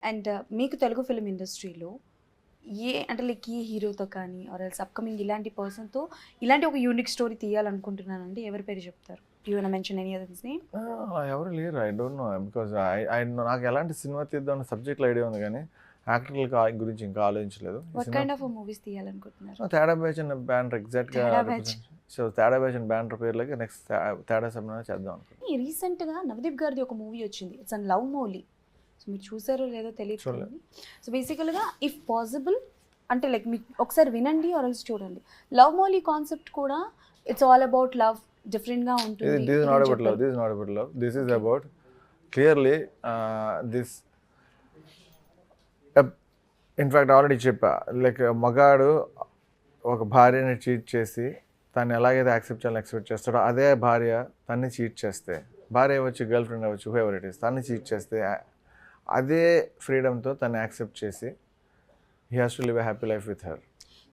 And మీకు Telugu film ఇండస్ట్రీలో అంటే లైక్ ఈ హీరోతో కానీ ఆర్ ఎల్స్ అప్కమింగ్ ఇలాంటి పర్సన్‌తో ఇలాంటి ఒక యూనిక్ స్టోరీ తీయాలనుకుంటున్నానండి. ఎవరి పేరు చెప్తారు? You want to mention any other name? ఎవరు లేరు. I don't know. బికాజ్ నాకు ఎలాంటి సినిమా తీద్దామన్న సబ్జెక్ట్‌లో ఐడియా ఉంది కానీ యాక్టర్ల గురించి ఇంకా ఆలోచించలేదు. వాట్ కైండ్ ఆఫ్ మూవీస్ తీయాలనుకుంటున్నారు? తేడా బ్యాచ్ అనే బ్యానర్ ఎగ్జాక్ట్‌గా Teda batch. So Teda batch అనే బ్యానర్ పేర్లకి నెక్స్ట్ తేడా సెమినార్ చేద్దాం అనుకుంటున్నాను. రీసెంట్‌గా నవదీప్ గారిది ఒక మూవీ వచ్చింది. It's an love movie. So మీరు చూసారో లేదో తెలియదు కానీ సో బేసికల్‌గా ఇఫ్ పాసిబుల్ అంటే లైక్ మీకు ఒకసారి వినండి ఆర్ ఎల్స్ చూడండి. లవ్ మౌలీ కాన్సెప్ట్ కూడా ఇట్స్ ఆల్ అబౌట్ లవ్ డిఫరెంట్‌గా ఉంటుంది. This is not about love. This is not about love. This is about clearly this in fact already చెప్పా. లైక్ మగాడు ఒక భార్యని చీట్ చేసి తను ఎలాగైతే యాక్సెప్ట్ చేయాలని ఎక్స్పెక్ట్ చేస్తాడో అదే భార్య తన్ని చీట్ చేస్తే, భార్య అవ్వచ్చు, గర్ల్ ఫ్రెండ్ అవ్వచ్చు, హూఎవర్ ఇట్ ఈస్, తన్ని చీట్ చేస్తే అదే ఫ్రీడమ్తో తను యాక్సెప్ట్ చేసి he has to live a happy life with her.